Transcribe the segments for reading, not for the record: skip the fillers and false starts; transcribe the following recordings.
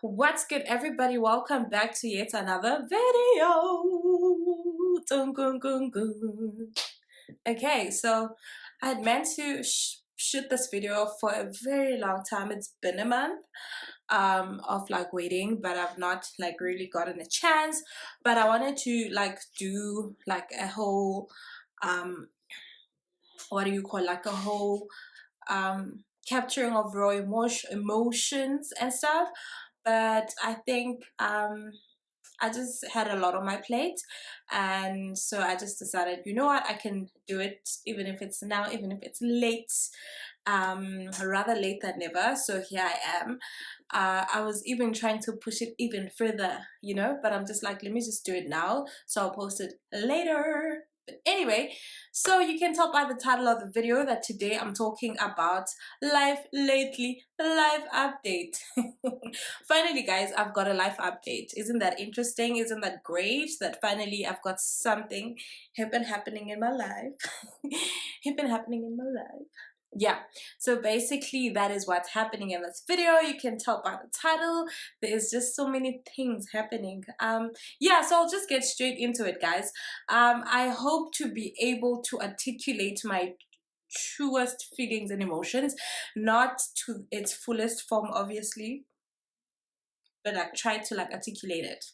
What's good, everybody? Welcome back to yet another video. Dun, gun, gun, gun. Okay, so I had meant to shoot this video for a very long time. It's been a month of like waiting, but I've not like really gotten a chance. But I wanted to like do like a whole what do you call, like a whole capturing of raw emotions and stuff. But I think I just had a lot on my plate, and so I just decided, you know what, I can do it even if it's now, even if it's late, rather late than never. So here I am. I was even trying to push it even further, but I'm just like, let me just do it now, so I'll post it later. But anyway, so you can tell by the title of the video that today I'm talking about life lately, life update. Finally, guys, I've got a life update. Isn't that interesting? Isn't that great that finally I've got something happening in my life? Happening in my life. Yeah, so basically that is what's happening in this video. You can tell by the title, there's just so many things happening. Yeah, so I'll just get straight into it, guys. I hope to be able to articulate my truest feelings and emotions, not to its fullest form, obviously, but like try to like articulate it,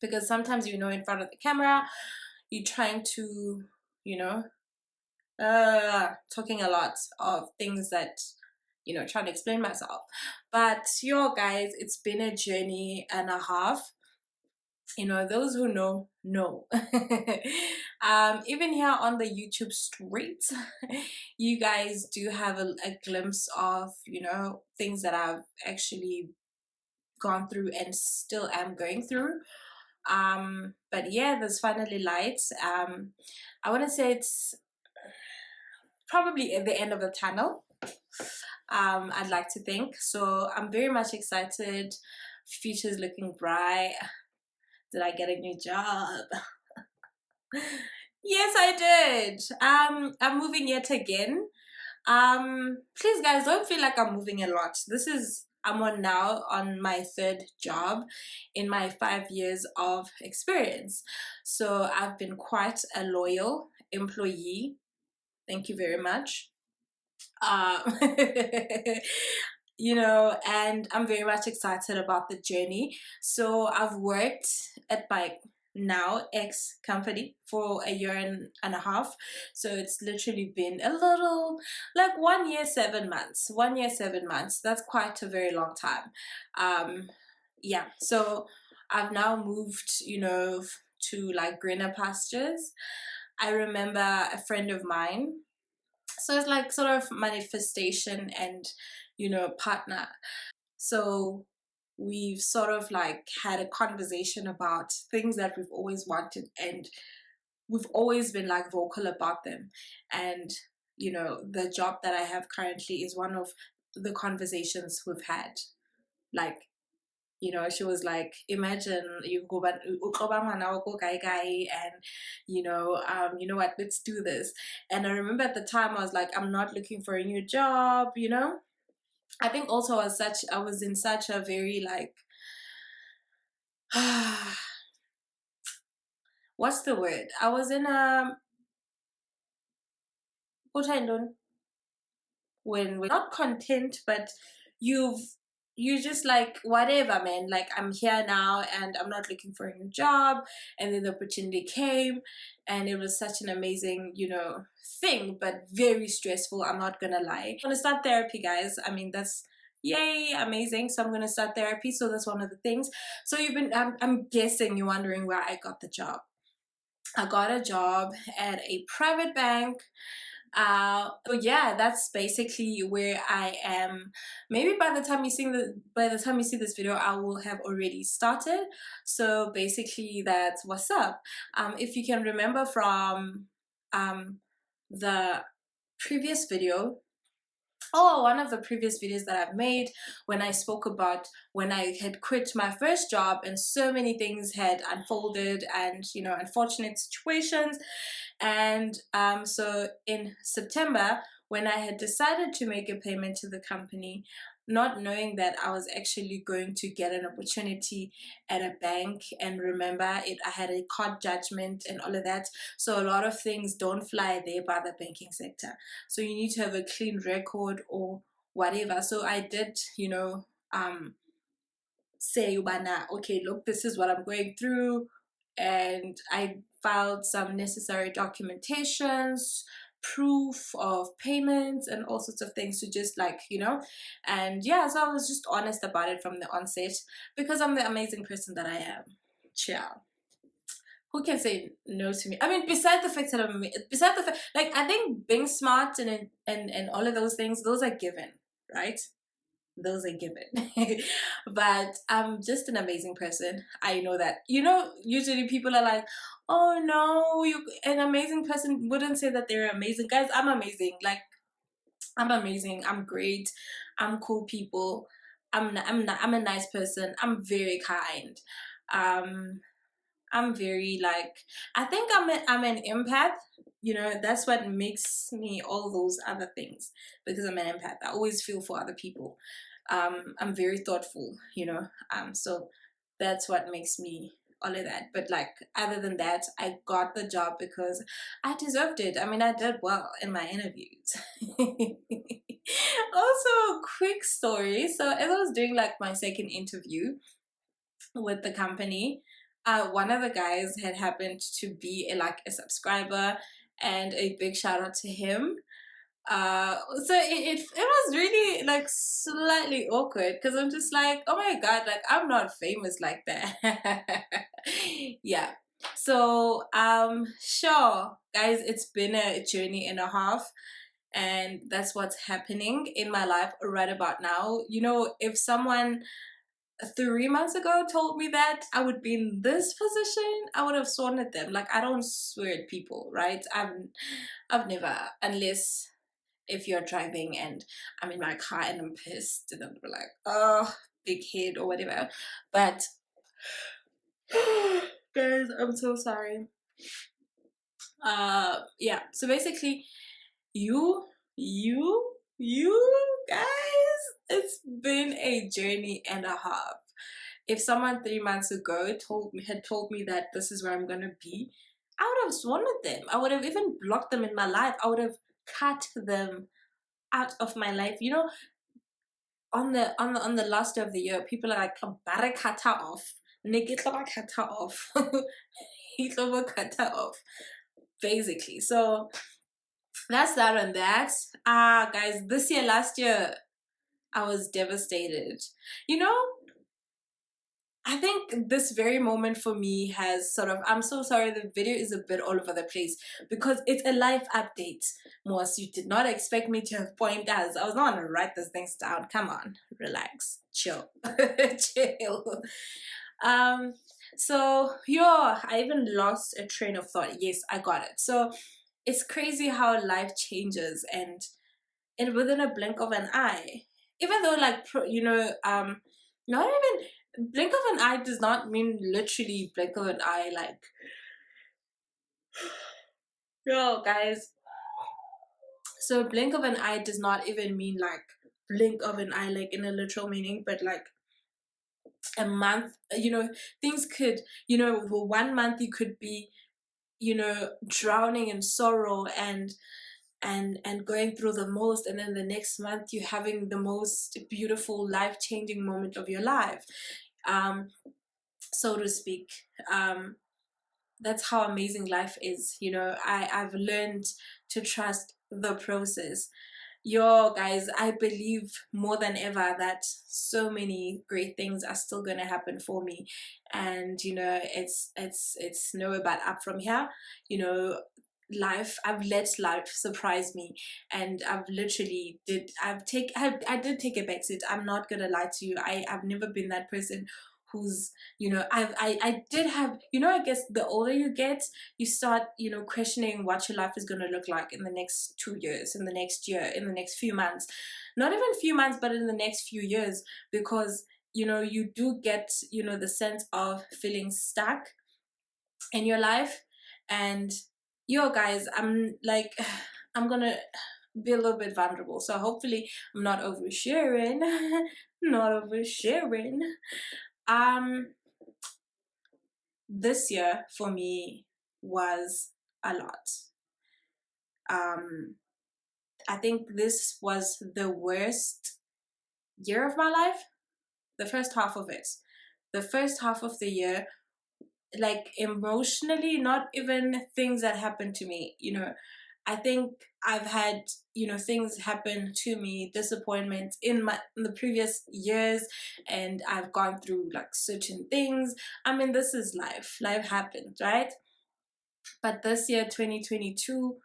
because sometimes, in front of the camera you're trying to, you know talking a lot of things that, trying to explain myself. But yo, guys, it's been a journey and a half. Those who know. Even here on the YouTube streets, you guys do have a glimpse of, things that I've actually gone through and still am going through. But yeah, there's finally light. I want to say it's probably at the end of the tunnel. I'd like to think so. I'm very much excited. Future's looking bright. Did I get a new job? Yes, I did. I'm moving yet again. Please, guys, don't feel like I'm moving a lot. I'm on my third job in my 5 years of experience. So I've been quite a loyal employee. Thank you very much. Um, and I'm very much excited about the journey. So I've worked at my now ex company for a year and a half. So it's literally been a little, like 1 year 7 months. 1 year 7 months. That's quite a very long time. Yeah. So I've now moved, to like greener pastures. I remember a friend of mine, so it's like sort of manifestation and, partner. So we've sort of like had a conversation about things that we've always wanted, and we've always been like vocal about them. And, the job that I have currently is one of the conversations we've had. Like, she was like, imagine you go back and, you know what, let's do this. And I remember at the time I was like, I'm not looking for a new job. I think also I was in such a very like what's the word? I was in a when we're not content, but you've you just like, whatever, man, like, I'm here now and I'm not looking for a new job. And then the opportunity came, and it was such an amazing, thing, but very stressful, I'm not gonna lie. I'm gonna start therapy, guys. I mean, that's yay, amazing. So I'm gonna start therapy, so that's one of the things. So I'm guessing you're wondering where I got the job. I got a job at a private bank. So yeah, that's basically where I am. Maybe by the time you see this video, I will have already started. So basically, that's what's up. If you can remember from the previous video, one of the previous videos that I've made, when I spoke about when I had quit my first job and so many things had unfolded, and, unfortunate situations. And so in September, when I had decided to make a payment to the company, not knowing that I was actually going to get an opportunity at a bank. And remember, I had a court judgment and all of that. So a lot of things don't fly there by the banking sector. So you need to have a clean record or whatever. So I did, say, Ubana, okay, look, this is what I'm going through. And I filed some necessary documentations, proof of payments, and all sorts of things to just and yeah, so I was just honest about it from the onset because I'm the amazing person that I am. Ciao. Who can say no to me? I mean, besides the fact that besides the fact, like, I think being smart and all of those things, those are given, right? Those are given. But I'm just an amazing person. I know that. Usually people are like, oh no, you an amazing person wouldn't say that they're amazing. Guys, I'm amazing. Like, I'm amazing. I'm great. I'm cool people. I'm a nice person. I'm very kind. Um I'm very I think I'm an empath. That's what makes me all those other things, because I'm an empath. I always feel for other people. I'm very thoughtful, so that's what makes me all of that. But other than that, I got the job because I deserved it. I mean, I did well in my interviews. Also, quick story. So as I was doing my second interview with the company, one of the guys had happened to be a subscriber, and a big shout out to him. So it was really slightly awkward because I'm just like, oh my god, I'm not famous like that. Yeah. So sure, guys, it's been a journey and a half, and that's what's happening in my life right about now. If someone 3 months ago told me that I would be in this position, I would have sworn at them. I don't swear at people, right? I've never, unless if you're driving and I'm in my car and I'm pissed and I'm like, oh, big head or whatever. But guys, I'm so sorry. Yeah. So basically, you guys, it's been a journey and a half. If someone 3 months ago had told me that this is where I'm gonna be, I would have sworn at them. I would have even blocked them in my life. I would have cut them out of my life. On the last day of the year, people are like, kata off. Kata off. Kata off. Basically. So that's that on that. Guys, last year, I was devastated. I think this very moment for me has I'm so sorry, the video is a bit all over the place because it's a life update. Most, you did not expect me to have pointers. I was not gonna write these things down. Come on, relax, chill, chill. Um, so yeah, I even lost a train of thought. Yes, I got it. So it's crazy how life changes, and within a blink of an eye. Even though not even blink of an eye does not mean literally blink of an eye. Yo, guys. So blink of an eye does not even mean blink of an eye in a literal meaning, but a month. Things could, 1 month you could be, drowning in sorrow and going through the most, and then the next month you're having the most beautiful life-changing moment of your life, so to speak. That's how amazing life is. I've learned to trust the process. Yo, guys, I believe more than ever that so many great things are still gonna happen for me, and it's nowhere but up from here. I've let life surprise me, and I've literally I did take a backseat. I'm not gonna lie to you. I've never been that person who's, I did have, I guess the older you get, you start, questioning what your life is going to look like in the next 2 years, in the next year, in the next few months. Not even few months, but in the next few years, because you do get, the sense of feeling stuck in your life. And yo, guys, I'm gonna be a little bit vulnerable. So hopefully I'm not oversharing. Not oversharing. Um, this year for me was a lot. Um, I think this was the worst year of my life. The first half of it. The first half of the year, like emotionally, not even things that happened to me, I think I've had, things happen to me, disappointments in the previous years, and I've gone through like certain things. I mean, this is life. Life happens, right? But this year, 2022,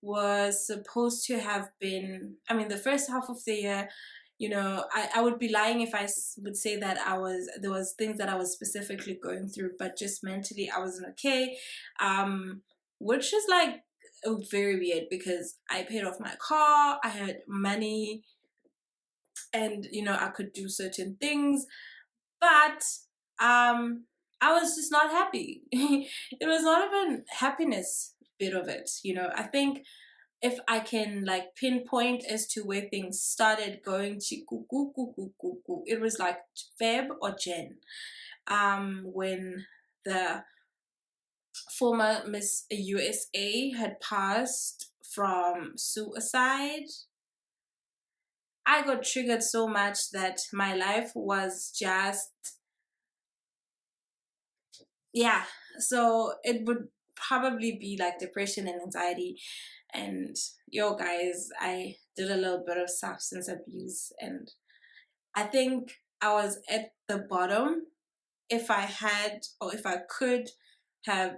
was supposed to have been, I mean, the first half of the year, I would be lying if would say that there was things that I was specifically going through, but just mentally I wasn't okay. Which is like very weird because I paid off my car, I had money, and I could do certain things, but I was just not happy. It was not even happiness bit of it. I think if I can like pinpoint as to where things started going to it was like Feb or Jan, when the former Miss USA had passed from suicide. I got triggered so much that my life was just, yeah. So it would probably be like depression and anxiety. And yo, guys, I did a little bit of substance abuse, and I think I was at the bottom. If I had, or if I could have,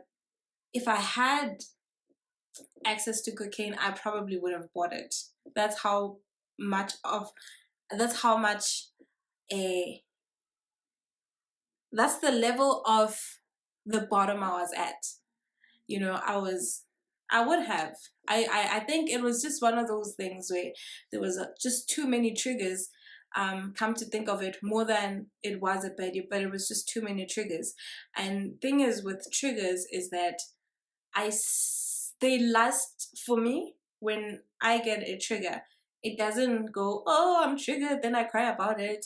if I had access to cocaine, I probably would have bought it. That's how much of, that's how much a, that's the level of the bottom I was at. I would have. I think it was just one of those things where there was just too many triggers. Come to think of it, more than it was a bad year, but it was just too many triggers. And thing is with triggers is that they last for me when I get a trigger. It doesn't go, oh, I'm triggered, then I cry about it.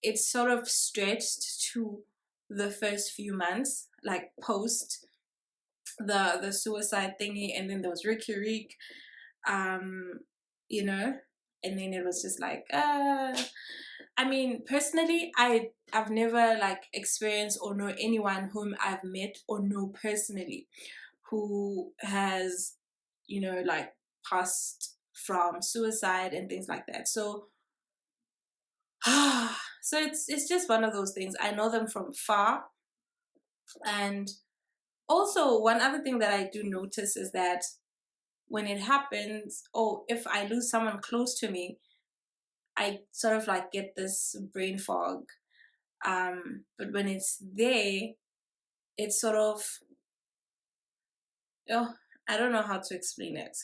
It's sort of stretched to the first few months, like post the suicide thingy, and then there was Ricky Rick, um, you know, and then it was just like, I mean, personally, I've never like experienced or know anyone whom I've met or know personally who has, like passed from suicide and things like that. So so it's just one of those things. I know them from far. And also one other thing that I do notice is that when it happens, or if I lose someone close to me, I sort of like get this brain fog. But when it's there, it's sort of, oh, I don't know how to explain it.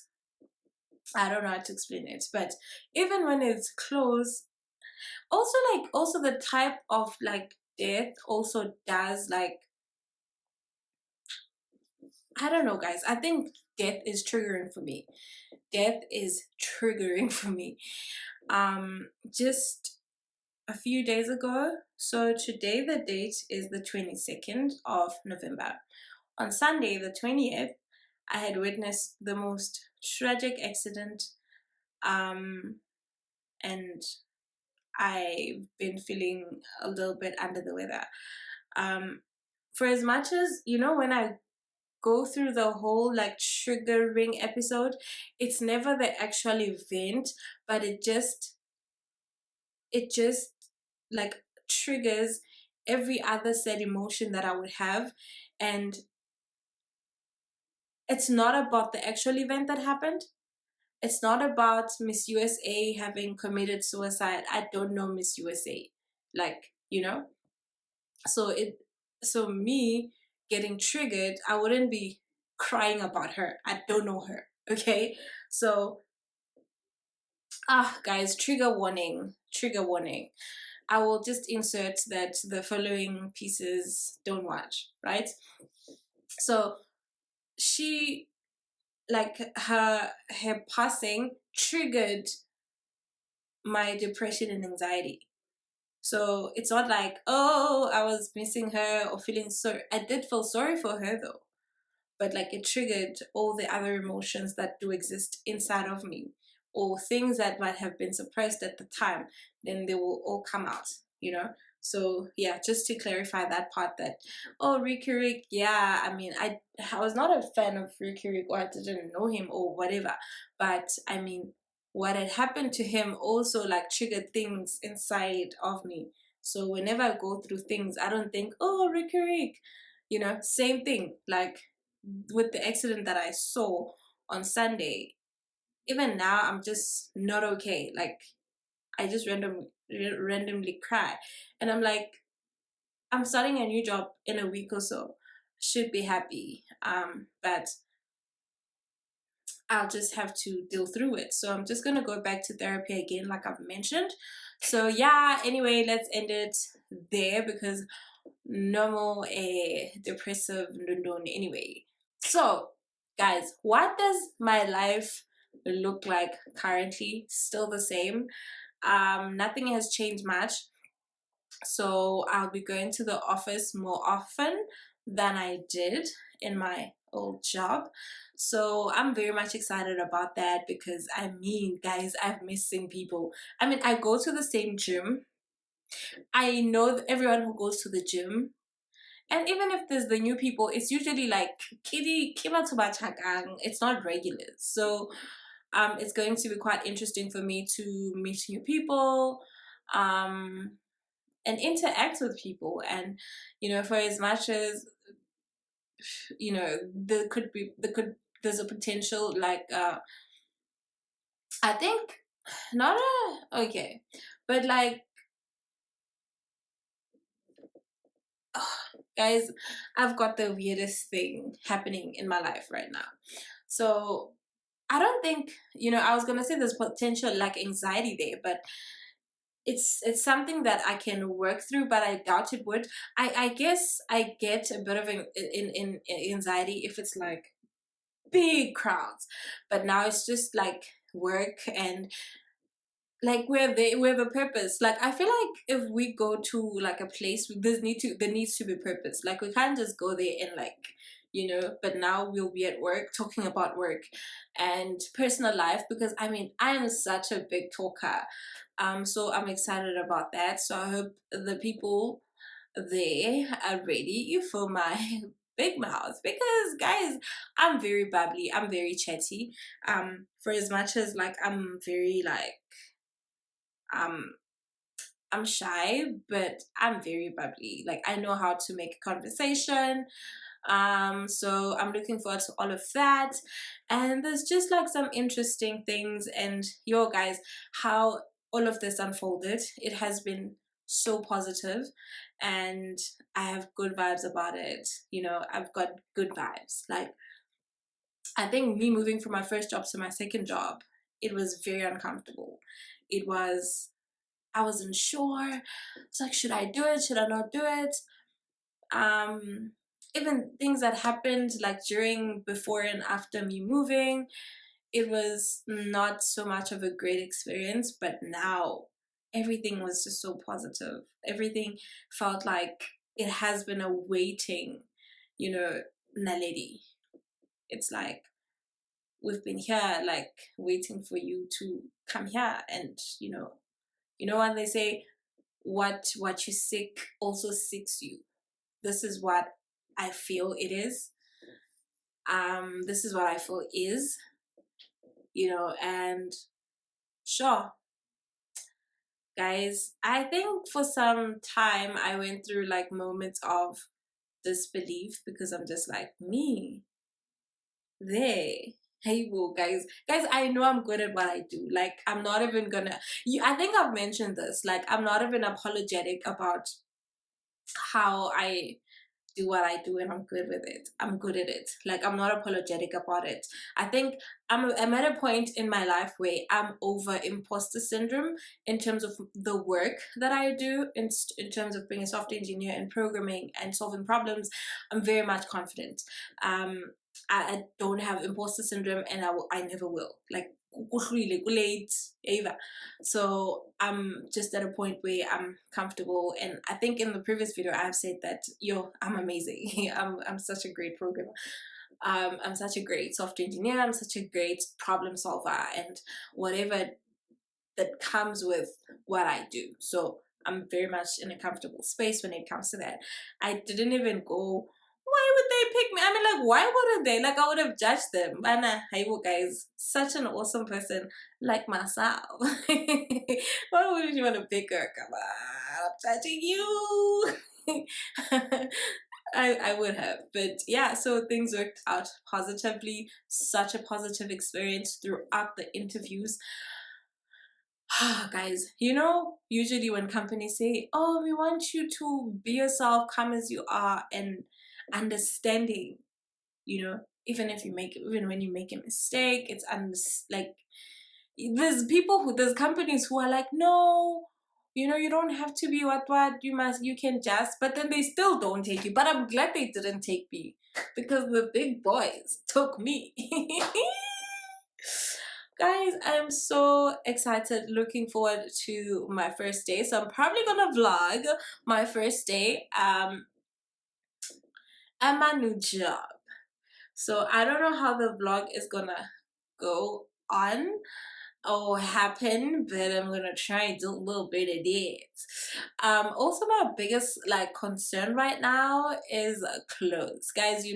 I don't know how to explain it. But even when it's close, also the type of like death also does like, I don't know, guys. I think death is triggering for me. Death is triggering for me. Just a few days ago. So today the date is the 22nd of November. On Sunday, the 20th, I had witnessed the most tragic accident. And I've been feeling a little bit under the weather. For as much as, when I go through the whole like triggering episode, it's never the actual event, but it just like triggers every other sad emotion that I would have. And it's not about the actual event that happened. It's not about Miss USA having committed suicide. I don't know Miss USA. Like, so me getting triggered, I wouldn't be crying about her. I don't know her. Okay? So guys, trigger warning. Trigger warning. I will just insert that the following pieces don't watch, right? So she like her passing triggered my depression and anxiety. So it's not like, oh, I was missing her or feeling sorry. I did feel sorry for her though, but like it triggered all the other emotions that do exist inside of me, or things that might have been suppressed at the time. Then they will all come out, you know. So yeah, just to clarify that part, that, oh, Ricky Rick, yeah, I mean, I was not a fan of Ricky Rick, or I didn't know him or whatever, but I mean, what had happened to him also like triggered things inside of me. So whenever I go through things, I don't think, oh, Ricky Rick, you know. Same thing like with the accident that I saw on Sunday. Even now, I'm just not okay. Like, I just randomly cry, and I'm like, I'm starting a new job in a week or so. Should be happy, but I'll just have to deal through it. So I'm just gonna go back to therapy again, like I've mentioned. So yeah. Anyway, let's end it there because no more a depressive London anyway. So guys, what does my life look like currently? Still the same. Nothing has changed much. So I'll be going to the office more often than I did in my old job. So I'm very much excited about that because I mean, guys, I'm missing people. I mean, I go to the same gym. I know everyone who goes to the gym. And even if there's the new people, it's usually like kidi kima chakang. It's not regular. So it's going to be quite interesting for me to meet new people, um, and interact with people. And you know, for as much as, you know, there's a potential like I think not a okay, but like, guys, I've got the weirdest thing happening in my life right now. So I don't think, you know, I was gonna say there's potential like anxiety there, but it's something that I can work through, but I doubt it would. I guess I get a bit of in anxiety if it's like big crowds, but now it's just like work, and like we have a purpose. Like I feel like if we go to like a place, there needs to be purpose. Like we can't just go there and like, you know. But now we'll be at work talking about work and personal life, because I mean, I am such a big talker. So I'm excited about that. So I hope the people there are ready for my big mouth, because guys, I'm very bubbly, I'm very chatty. For as much as like I'm very like um I'm shy, but I'm very bubbly. Like I know how to make a conversation. So I'm looking forward to all of that. And there's just like some interesting things, and yo guys, how all of this unfolded. It has been so positive, and I have good vibes about it. You know, I've got good vibes. Like I think me moving from my first job to my second job, it was very uncomfortable. It was, I wasn't sure. It's like, should I do it? Should I not do it? Um, Even things that happened like during, before, and after me moving, it was not so much of a great experience. But now everything was just so positive. Everything felt like it has been a waiting, you know, naledi. It's like we've been here, like waiting for you to come here, and you know when they say what you seek also seeks you. This is what I feel it is. This is what I feel is, you know. And sure, guys, I think for some time I went through like moments of disbelief, because I'm just like, me they, hey, well, guys, I know I'm good at what I do. Like I'm not even gonna, I think I've mentioned this, like I'm not even apologetic about how I do what I do, and I'm good with it. I'm good at it. Like I'm not apologetic about it. I think I'm at a point in my life where I'm over imposter syndrome in terms of the work that I do, in terms of being a software engineer and programming and solving problems. I'm very much confident. I don't have imposter syndrome, and I never will. Like, late, either. So I'm just at a point where I'm comfortable, and I think in the previous video I've said that I'm amazing. I'm such a great programmer. I'm such a great software engineer. I'm such a great problem solver, and whatever that comes with what I do. So I'm very much in a comfortable space when it comes to that. I didn't even go, why would they pick me? I mean, like, why wouldn't they? Like, I would have judged them. And hey, well, guys, such an awesome person like myself. Why would you want to pick her? Come on, I'm judging you. I would have, but yeah, so things worked out positively. Such a positive experience throughout the interviews. Guys, usually when companies say, oh, we want you to be yourself, come as you are, and understanding, even when you make a mistake, it's like there's companies who are like, no, you don't have to be what you can just, but then they still don't take you. But I'm glad they didn't take me, because the big boys took me. Guys, I'm so excited, looking forward to my first day. So I'm probably gonna vlog my first day at my new job. So I don't know how the vlog is gonna go on or happen, but I'm gonna try and do a little bit of it. Also, my biggest concern right now is clothes. Guys,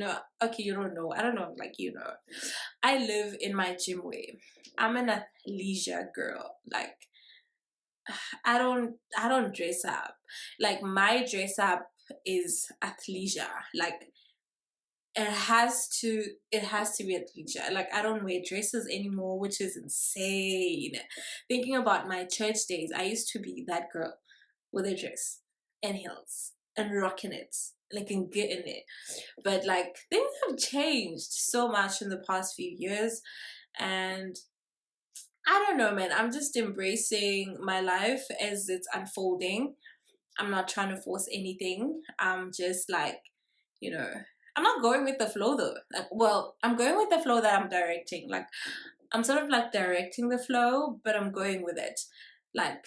okay, you don't know, I don't know, I live in my gym way. I'm an athleisure girl. Like, I don't dress up. Like, my dress up is athleisure. Like, it has to be athleisure. Like, I don't wear dresses anymore, which is insane. Thinking about my church days, I used to be that girl with a dress and heels and rocking it, like, and getting it. But like, things have changed so much in the past few years, and I don't know, man. I'm just embracing my life as it's unfolding. I'm not trying to force anything. I'm just like, you know, I'm not going with the flow though. Like, well, I'm going with the flow that I'm directing. Like, I'm sort of like directing the flow, but I'm going with it. Like,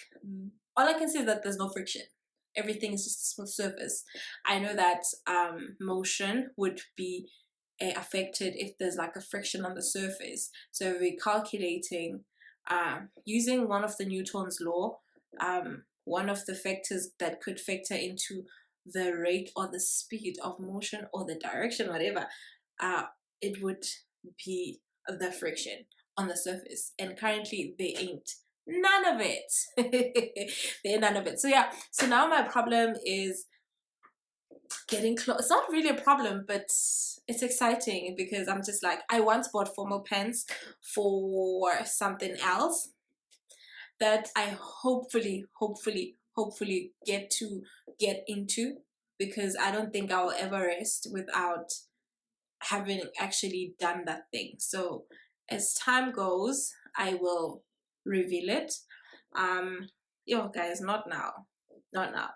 all I can say is that there's no friction. Everything is just a smooth surface. I know that motion would be affected if there's like a friction on the surface. So we're calculating using one of the Newton's law, one of the factors that could factor into the rate or the speed of motion or the direction, whatever, it would be the friction on the surface. And currently they ain't none of it. They're none of it. So yeah, so now my problem is getting close. It's not really a problem, but it's exciting because I'm just like, I once bought formal pants for something else that I hopefully get into, because I don't think I'll ever rest without having actually done that thing. So as time goes, I will reveal it. Yo, guys, not now, not now.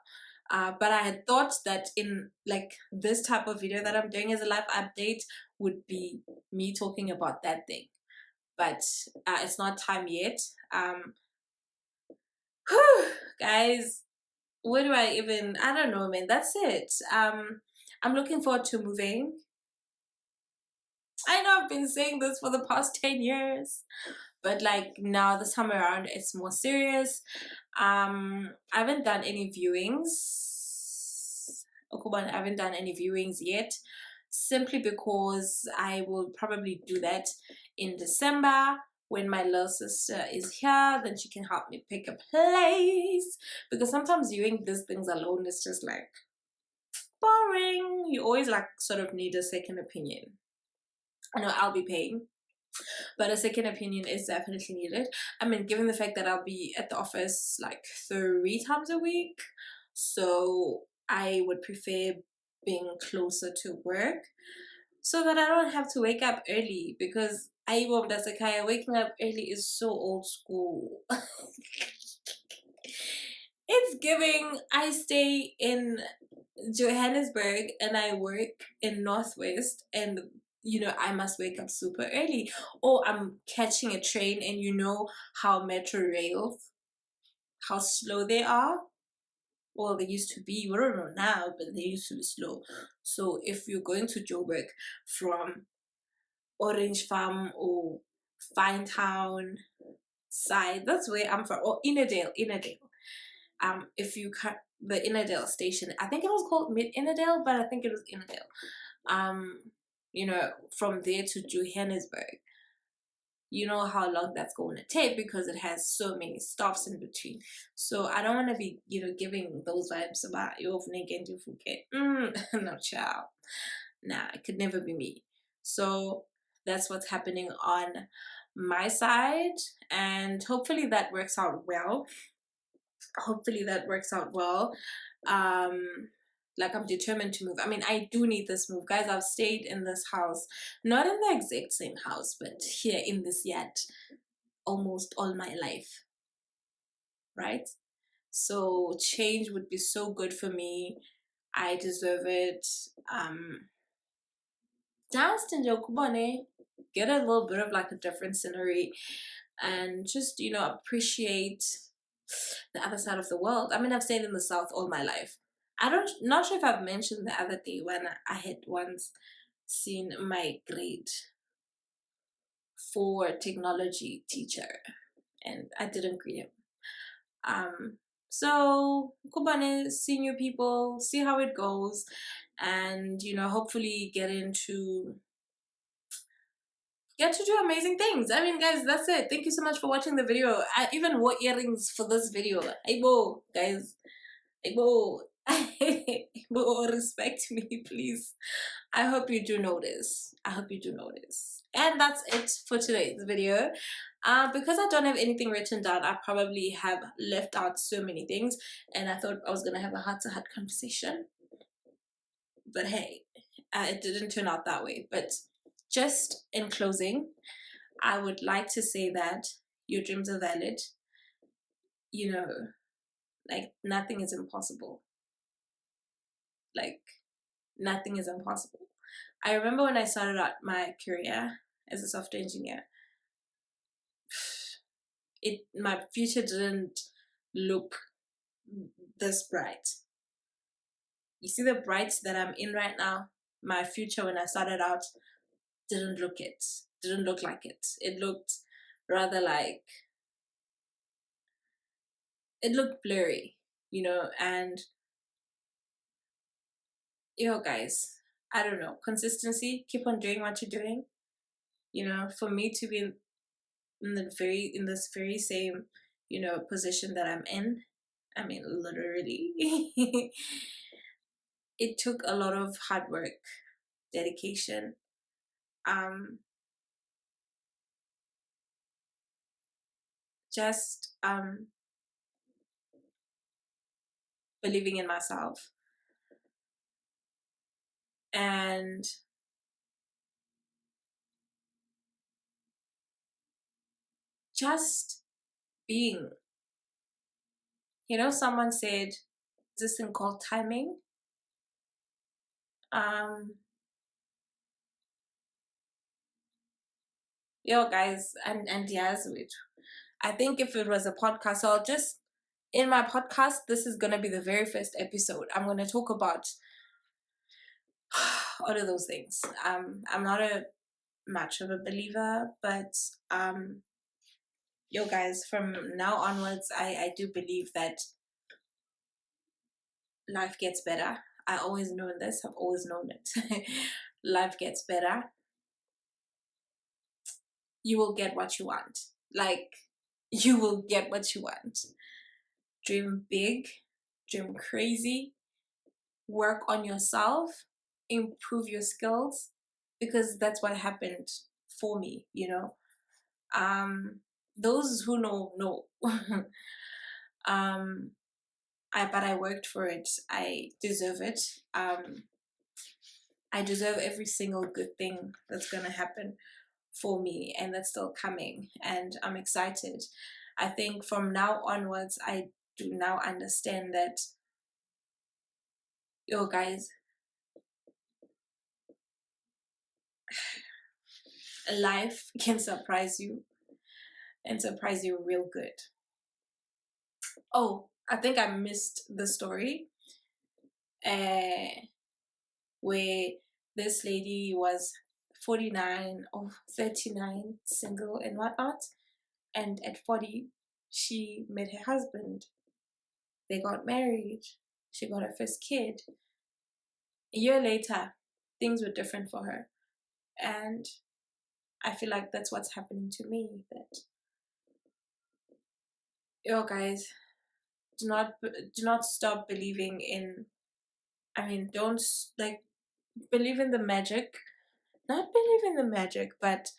But I had thought that in like this type of video that I'm doing as a live update would be me talking about that thing, but it's not time yet. Whew, guys, where do I don't know, man. That's it. I'm looking forward to moving. I know I've been saying this for the past 10 years, but like now this time around it's more serious. I haven't done any viewings. Okuban, I haven't done any viewings yet, simply because I will probably do that in December when my little sister is here. Then she can help me pick a place, because sometimes viewing these things alone is just like boring. You always like sort of need a second opinion. I know I'll be paying, but a second opinion is definitely needed. I mean, given the fact that I'll be at the office like 3 times a week, so I would prefer being closer to work so that I don't have to wake up early, because waking up early is so old school. It's giving I stay in Johannesburg and I work in Northwest, and I must wake up super early, or I'm catching a train, and how metro rails, how slow they are. Well, they used to be, we don't know now, but they used to be slow. So if you're going to Joburg from Orange Farm or Finetown side, that's where I'm from, or Innerdale. If you cut the Innerdale station, I think it was called Mid Innerdale, but I think it was Innerdale. From there to Johannesburg, you know how long that's going to take because it has so many stops in between. So I don't want to be, giving those vibes about you and you forget. No, child. Nah, it could never be me. So that's what's happening on my side, and hopefully that works out well. Um like, I'm determined to move. I mean, I do need this move, guys. I've stayed in this house, not in the exact same house, but here in this yard almost all my life, right? So change would be so good for me. I deserve it. Dance in Jokubane, get a little bit of like a different scenery, and just appreciate the other side of the world. I mean, I've stayed in the south all my life. Not sure if I've mentioned the other day when I had once seen my grade 4 technology teacher, and I didn't greet him. So Kubane, see new people, see how it goes, and hopefully get to do amazing things. I mean, guys, that's it. Thank you so much for watching the video. I even wore earrings for this video. Aibo, guys. Aibo. Aibo, respect me, please. I hope you do notice. And that's it for today's video. Because I don't have anything written down, I probably have left out so many things, and I thought I was gonna have a heart-to-heart conversation, but hey, it didn't turn out that way. But just in closing, I would like to say that your dreams are valid. Like, nothing is impossible. Like, nothing is impossible. I remember when I started out my career as a software engineer, my future didn't look this bright. You see the bright that I'm in right now? My future when I started out didn't look like it. It looked rather like, it looked blurry, and guys, I don't know, consistency, keep on doing what you're doing. For me to be in this very same, position that I'm in, I mean, literally, it took a lot of hard work, dedication, just believing in myself, and just being. Someone said this thing called timing. Guys, and yes, I think if it was a podcast, so I'll just, in my podcast, this is gonna be the very first episode. I'm gonna talk about all of those things. I'm not a much of a believer, but guys, from now onwards, I do believe that life gets better. I always known this. I've always known it. Life gets better. You will get what you want. Like, you will get what you want. Dream big, dream crazy, work on yourself, improve your skills, because that's what happened for me. Those who know. But I worked for it. I deserve it. I deserve every single good thing that's gonna happen for me, and that's still coming, and I'm excited. I think from now onwards, I do now understand that, guys, life can surprise you and surprise you real good. Oh, I think I missed the story where this lady was 49 or 39, single and whatnot, and at 40 she met her husband. They got married. She got her first kid. A year later, things were different for her. And I feel like that's what's happening to me. That, yo, guys, do not stop believing in. I mean, don't like believe in the magic. Not believe in the magic, but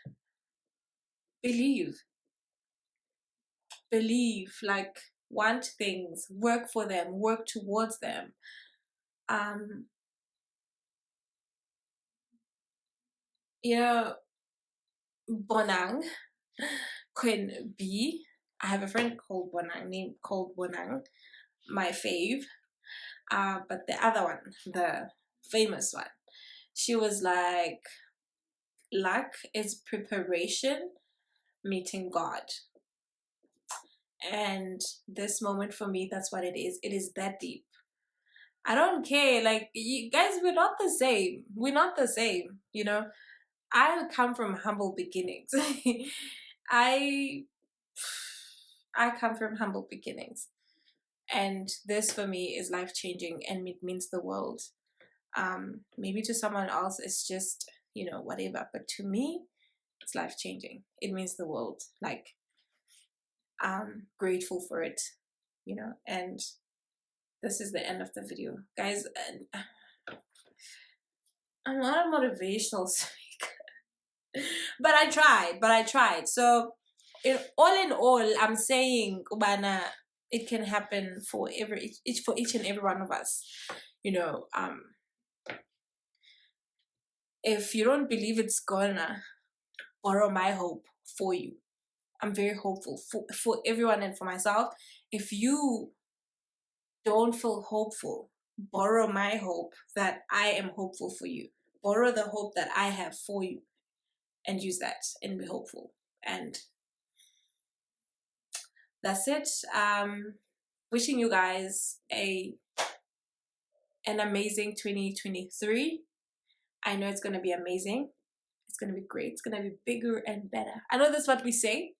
believe. Believe. Like, want things, work for them, work towards them. You know, Bonang, Queen B. I have a friend called Bonang, named called Bonang, my fave. But the other one, the famous one, she was like, luck is preparation meeting God. And this moment for me, that's what it is. It is that deep. I don't care. Like, you guys, we're not the same. We're not the same, you know? I come from humble beginnings. I I come from humble beginnings. And this for me is life changing and it means the world. Maybe to someone else it's just, whatever. But to me, it's life changing. It means the world. Like, I'm grateful for it, and this is the end of the video. Guys, I'm not a motivational speaker. But I tried. So in all, I'm saying, Ubana, it can happen for each and every one of us. If you don't believe it's gonna, borrow my hope for you. I'm very hopeful for everyone and for myself. If you don't feel hopeful, borrow my hope that I am hopeful for you. Borrow the hope that I have for you and use that and be hopeful. And that's it. Wishing you guys an amazing 2023. I know it's going to be amazing. It's going to be great. It's going to be bigger and better. I know that's what we say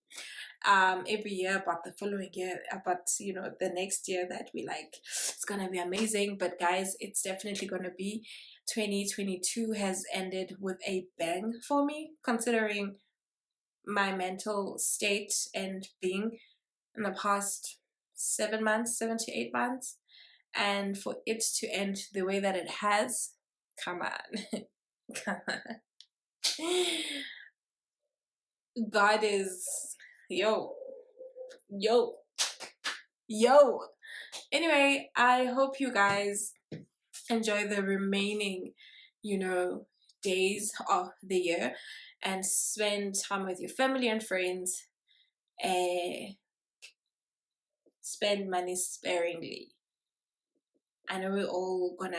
every year about the following year, about, the next year, that we like, it's going to be amazing. But guys, it's definitely going to be. 2022 has ended with a bang for me, considering my mental state and being in the past 7 months, 7 to 8 months. And for it to end the way that it has, come on. Come on. God is, yo. Anyway, I hope you guys enjoy the remaining, days of the year and spend time with your family and friends. Spend money sparingly. I know we're all gonna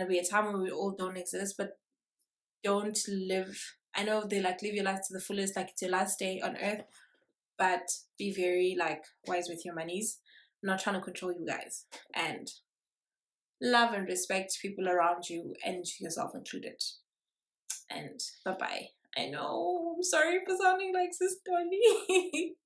be a time where we all don't exist, but don't live. I know they live your life to the fullest, like it's your last day on earth, but be very wise with your monies. I'm not trying to control you guys, and love and respect people around you and yourself included. And bye-bye. I know, I'm sorry for sounding like Sis Dolly.